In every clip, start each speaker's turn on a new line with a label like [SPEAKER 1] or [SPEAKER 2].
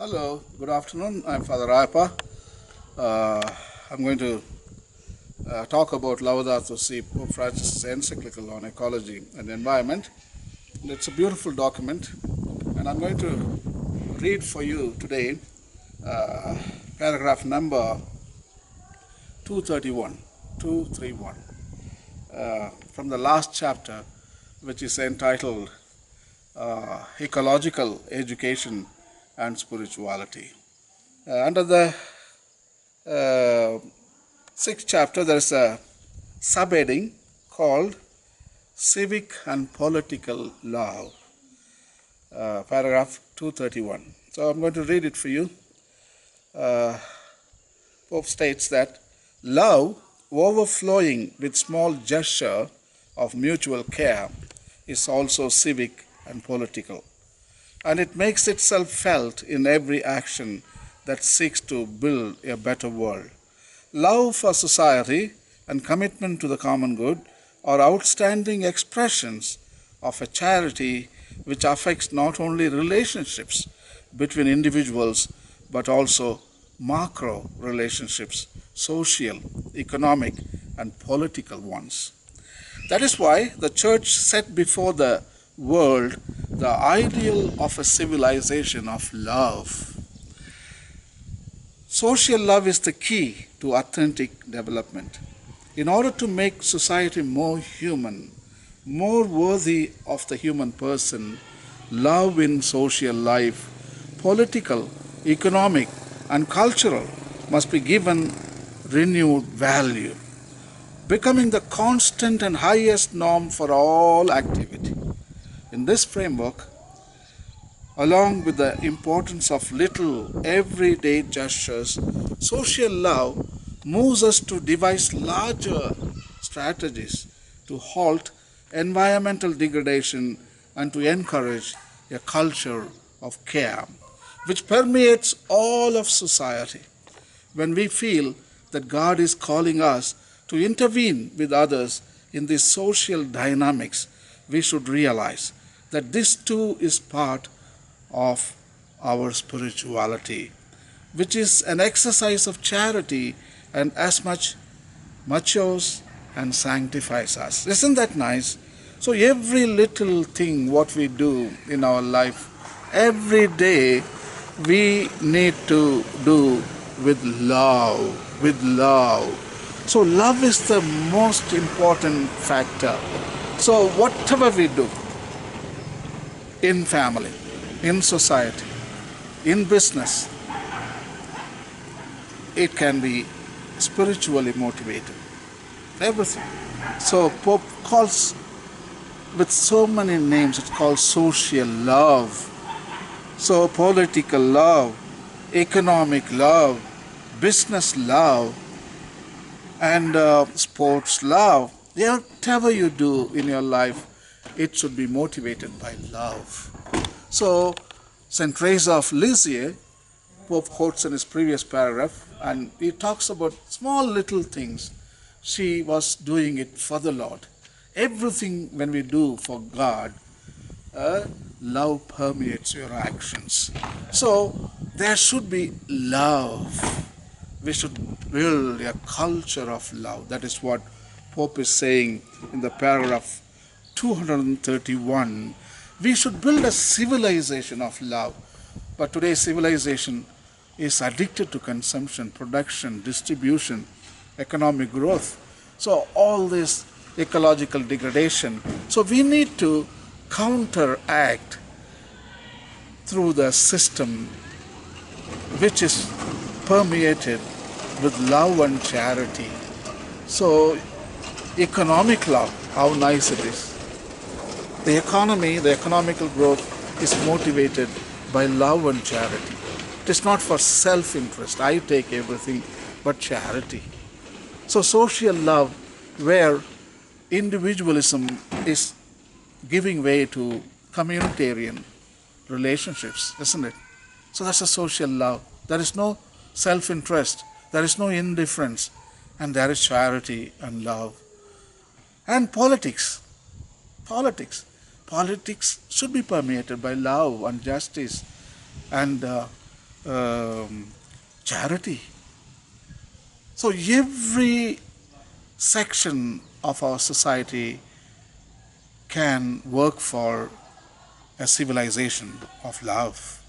[SPEAKER 1] Hello, good afternoon. I'm Father Ayappa. I'm going to talk about Laudato Si, Pope Francis' encyclical on ecology and environment. And it's a beautiful document, and I'm going to read for you today uh, paragraph number 231, 231, from the last chapter, which is entitled Ecological Education and Spirituality. Under the uh, sixth chapter, there is a subheading called Civic and Political Love, paragraph 231. So I'm going to read it for you. Pope states that love overflowing with small gesture of mutual care is also civic and political, and it makes itself felt in every action that seeks to build a better world. Love for society and commitment to the common good are outstanding expressions of a charity which affects not only relationships between individuals but also macro relationships, social, economic, and political ones. That is why the Church set before the world the ideal of a civilization of love. Social love is the key to authentic development. In order to make society more human, more worthy of the human person, love in social life, political, economic, and cultural, must be given renewed value, becoming the constant and highest norm for all activity. In this framework, along with the importance of little everyday gestures, social love moves us to devise larger strategies to halt environmental degradation and to encourage a culture of care which permeates all of society. When we feel that God is calling us to intervene with others in these social dynamics, we should realize that this too is part of our spirituality, which is an exercise of charity and as much matures and sanctifies us. Isn't that nice? So every little thing what we do in our life, every day we need to do with love, with love. So love is the most important factor. So whatever we do in family, in society, in business, it can be spiritually motivated. Everything. So Pope calls with so many names, it's called social love. So political love, economic love, business love, and sports love. Whatever you do in your life, it should be motivated by love. So St. Teresa of Lisieux, Pope quotes in his previous paragraph, and he talks about small little things. She was doing it for the Lord. Everything when we do for God, love permeates your actions. So there should be love. We should build a culture of love. That is what Pope is saying in the paragraph 231. We should build a civilization of love. But today's civilization is addicted to consumption, production, distribution, economic growth. So all this ecological degradation. So we need to counteract through the system which is permeated with love and charity. So economic love, how nice it is. The economy, the economical growth is motivated by love and charity. It is not for self-interest, I take everything, but charity. So social love, where individualism is giving way to communitarian relationships, isn't it? So that's a social love. There is no self-interest, there is no indifference, and there is charity and love. And politics. Politics should be permeated by love and justice and um, charity. So every section of our society can work for a civilization of love.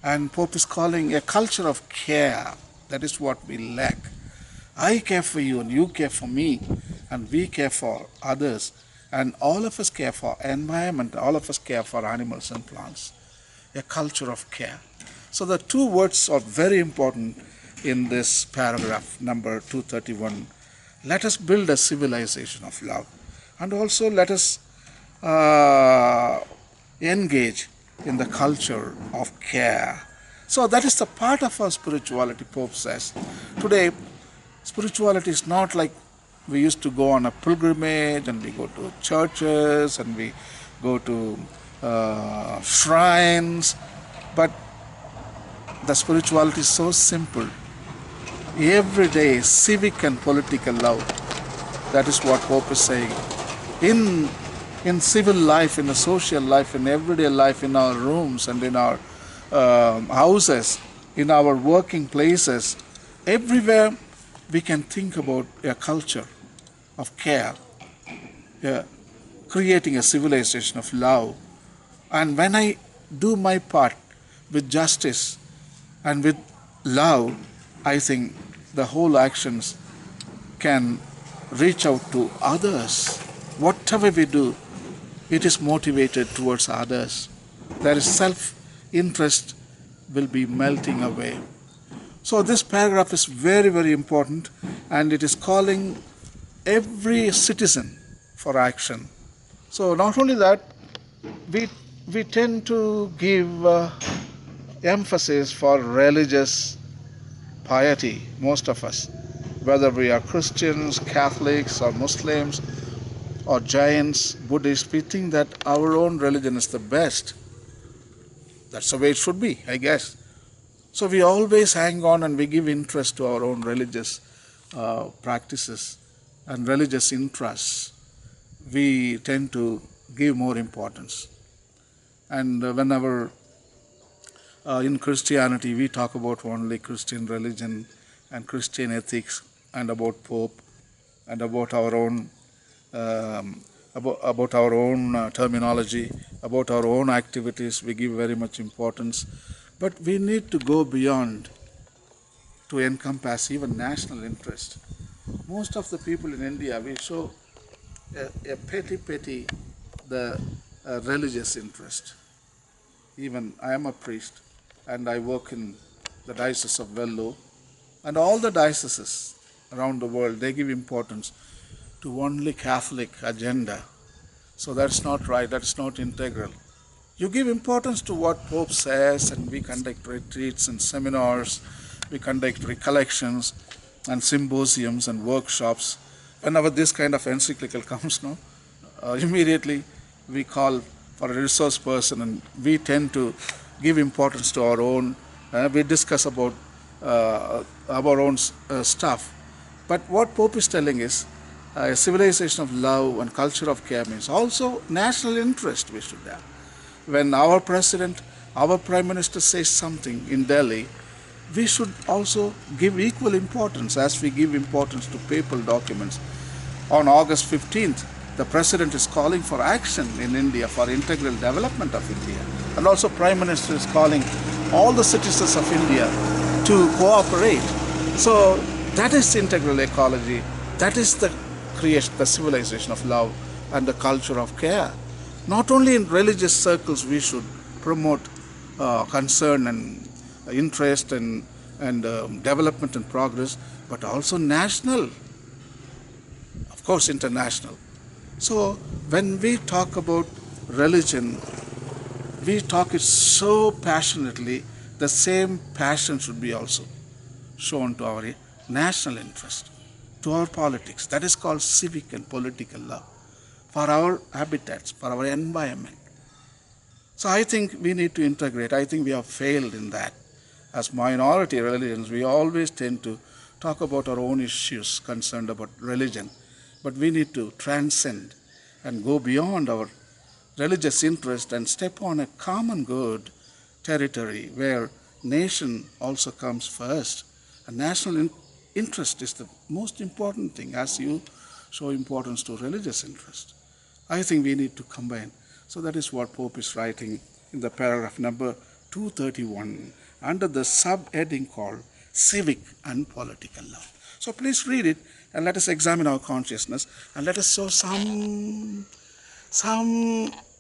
[SPEAKER 1] And Pope is calling a culture of care. That is what we lack. I care for you and you care for me and we care for others and all of us care for environment, all of us care for animals and plants. A culture of care. So the two words are very important in this paragraph number 231. Let us build a civilization of love and also let us engage in the culture of care. So that is the part of our spirituality, Pope says. Today, spirituality is not like we used to go on a pilgrimage and we go to churches and we go to shrines, but the spirituality is so simple. Everyday civic and political love. That is what Pope is saying. In civil life, in the social life, in everyday life, in our rooms and in our houses, in our working places, everywhere we can think about a culture of care, creating a civilization of love. And when I do my part with justice and with love, I think the whole actions can reach out to others. Whatever we do, it is motivated towards others. There is self-interest will be melting away. So this paragraph is very, very important and it is calling every citizen for action. So not only that, we tend to give emphasis for religious piety, most of us, whether we are Christians, Catholics or Muslims or Jains, Buddhists, we think that our own religion is the best. That's the way it should be, I guess. So we always hang on and we give interest to our own religious practices and religious interests. We tend to give more importance. And whenever in Christianity we talk about only Christian religion and Christian ethics and about Pope and about our own terminology, about our own activities, we give very much importance. But we need to go beyond to encompass even national interest. Most of the people in India, we show a petty the religious interest. Even I am a priest and I work in the Diocese of Vellore, and all the dioceses around the world, they give importance to only Catholic agenda. So that's not right, that's not integral. You give importance to what Pope says, and we conduct retreats and seminars, we conduct recollections and symposiums and workshops. Whenever this kind of encyclical comes, immediately we call for a resource person and we tend to give importance to our own, we discuss about our own stuff. But what Pope is telling is a civilization of love and culture of care means also national interest we should have. When our president, our prime minister says something in Delhi, we should also give equal importance as we give importance to papal documents. On August 15th, the president is calling for action in India for integral development of India. And also prime minister is calling all the citizens of India to cooperate. So that is integral ecology. That is the creation, the civilization of love and the culture of care. Not only in religious circles we should promote concern and interest and development and progress, but also national, of course international. So when we talk about religion, we talk it so passionately, the same passion should be also shown to our national interest, to our politics. That is called civic and political love, for our habitats, for our environment. So I think we need to integrate. I think we have failed in that. As minority religions, we always tend to talk about our own issues concerned about religion. But we need to transcend and go beyond our religious interest and step on a common good territory where nation also comes first. And national interest is the most important thing, as you show importance to religious interest. I think we need to combine. So that is what Pope is writing in the paragraph number 231 under the subheading called Civic and Political Love. So please read it and let us examine our consciousness and let us show some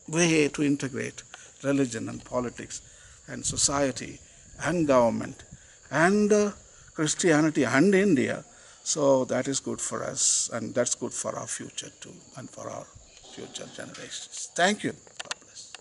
[SPEAKER 1] way to integrate religion and politics and society and government and Christianity and India. So that is good for us, and that's good for our future too, and for our future generations. Thank you.